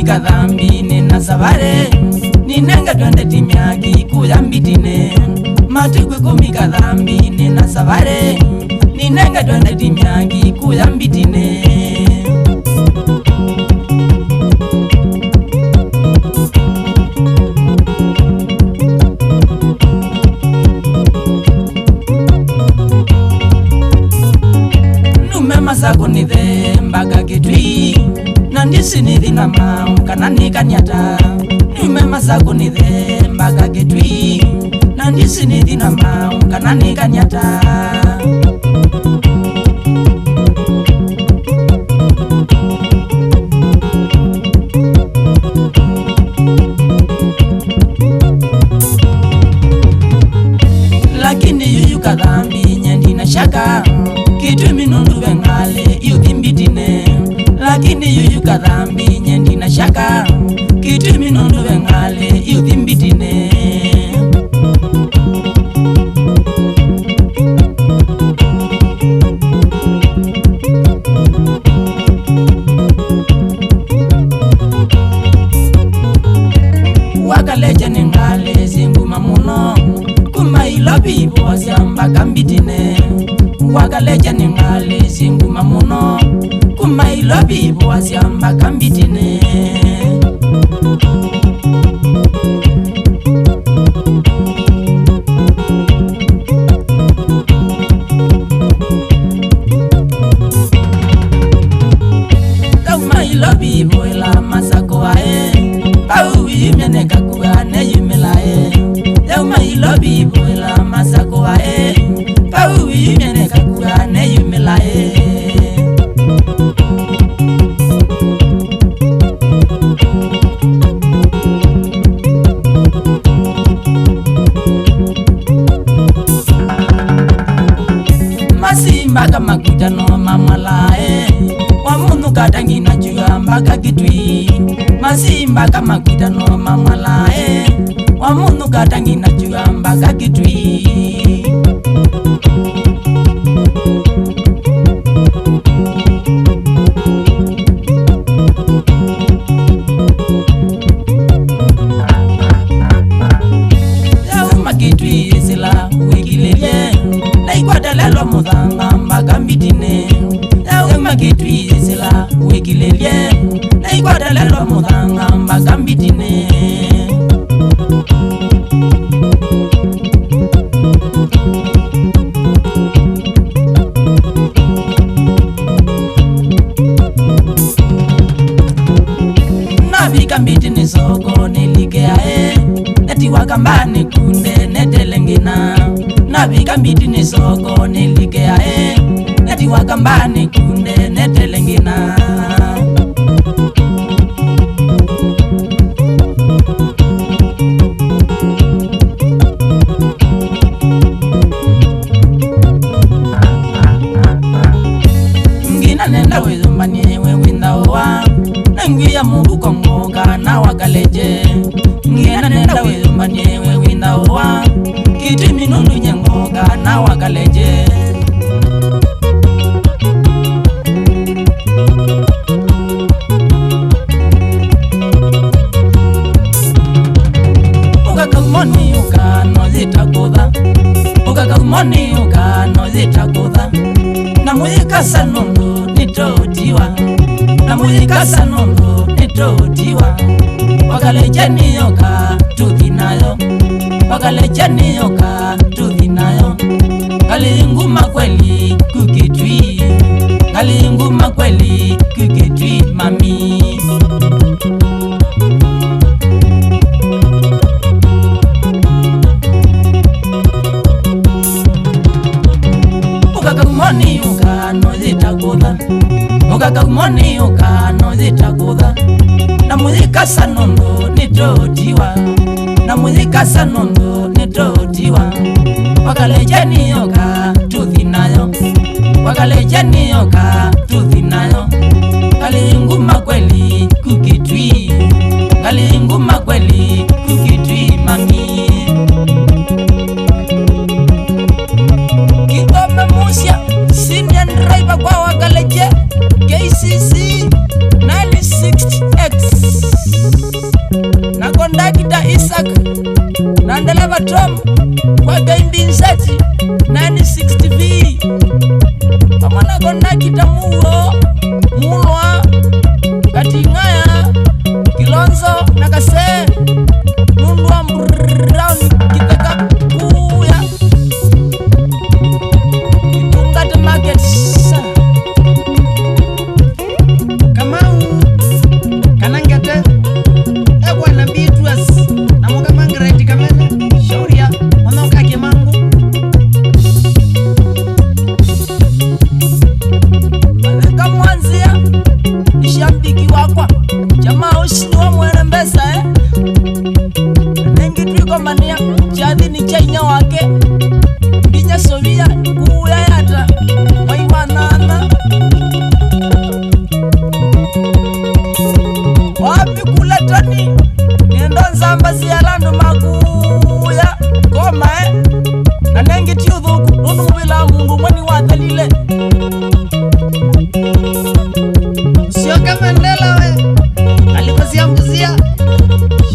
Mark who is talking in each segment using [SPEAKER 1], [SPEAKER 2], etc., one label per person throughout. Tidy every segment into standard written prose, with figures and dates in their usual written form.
[SPEAKER 1] kumika dhambi nina sabare ninenga twende timyaki kuyambitine matikwe kumika dhambi nina sabare ninenga twende timyaki kuyambitine Masako ni the mbaga kitwi nandisi ni dhina mau kanani kanyata Nume masako ni the mbaga kitwi nandisi ni dhina mau kanani kanyata Lakini yuyu kadhambi nyendi na shaka Kitu minundu vengale yuthimbitine Lakini yuyu kadhambi nyendi na shaka Kitu minundu vengale yuthimbitine Wakaleja nengale zinguma muno Kuma ilobibo wasiamba kambitine Wakaleja nengale zinguma muno Kuma ilobibo wasiamba kambitine Kuma ilobibo ila masako wae Pau yumene kakuane yumelae Kuma ilobibo ila masako wae Pau yumene kakuane yumelae Masimba kama kutano mamalae Wamundu katangi na jua mbaka kitwi Masimba kama kutano mamalae Wamundu katangi na jua mbaka kitwi Kitwi sila wikilele na ikwata lelo mudhanga mbaka mbitine Euma kitwi sila wikilele na ikwata lelo mudhanga mbaka mbitine Navika mbitine soko nilikeae Neti wakambani kunde netelengina Navika mbitine soko nilikeae Neti wakambani kunde netelengina Ngina nenda wezumbanye wewinda owa Nenguya mubuko mboga na wakaleje Ngina nenda wezumbanye wewinda owa Kitu minundu nyengoga na wakaleje Ukakaumoni ukano zitakudha Ukakaumoni ukano zitakudha Na muzika sanundu nitotiwa Na muzika sanundu nitotiwa Wakaleje niyoka tuthinayo Wakaleje niyoka tuthinayo Kalinguma kweli kukitwi Kalinguma kweli kukitwi mami Ukakaumoni ukano zitakudha Ukakaumoni ukano zitakudha Na muzika sanundu nitotiwa Na muzika sanundu nitotiwa Wakaleje niyoka tuthinayo Wakaleje niyoka tuthinayo Kalinguma kweli kukitwi Kalinguma kweli kukitwi mami Kigoma Musya Senior driver kwa Wakaleje KCC 96X kondakta Isaac na ndereva Tom kwa Gaimbinzati 960V pamwana kondakta Muo Mulwa Katingaya Kilonzo na Kase Nundwa Brown Kitaka Kuya Itungate Market Kamau Kanangate Ewa na Beatrice na Muka Mangreti Kamene Shauria Onoka Kimangu Maleka Mwanzia Nishambiki wakwa Jamaa ushini wa mwere mbesa Nengi tuiko mania Chadhi ni chainya wake Mbinya Sovia Kuya yata Waiwanana Wapi kuletani Niendo nzamba ziyalandu makuya Koma Na nengi tiudhuku Nunu bila mungu mwani wadhalile Sioka Mandela we Alikosia mkuzia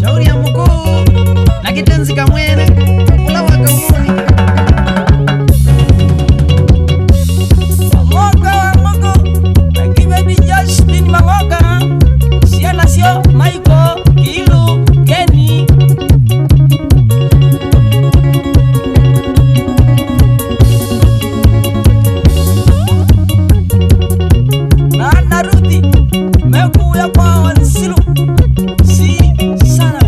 [SPEAKER 1] Shauri ya mkuu Na kitenzi kamwene Ula wakauni Mamoka Na kibedi Justin Mamoka Siena sio Michael Kilu Kenny Na Naruthi Mekuya kwa wansilu Si sana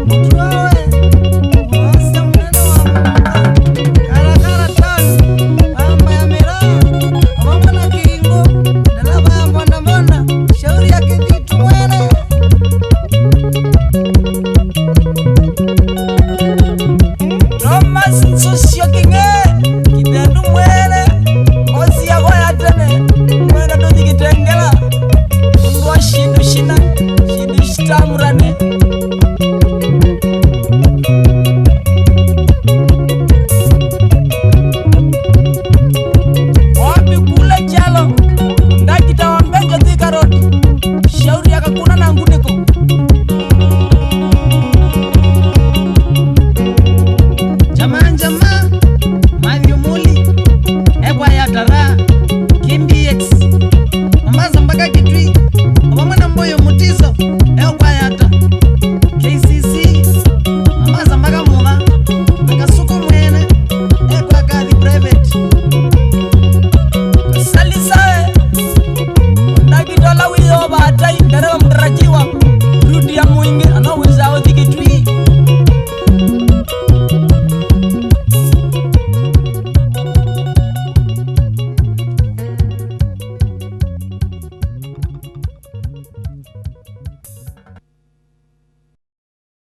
[SPEAKER 1] Mtuawe Mwasa mneno wa Karakara tani Mamba ya mera Mamba na kiringo Dalaba ya mbona mbona Shauri ya kivitu mwene Thomas Nsusio Kinge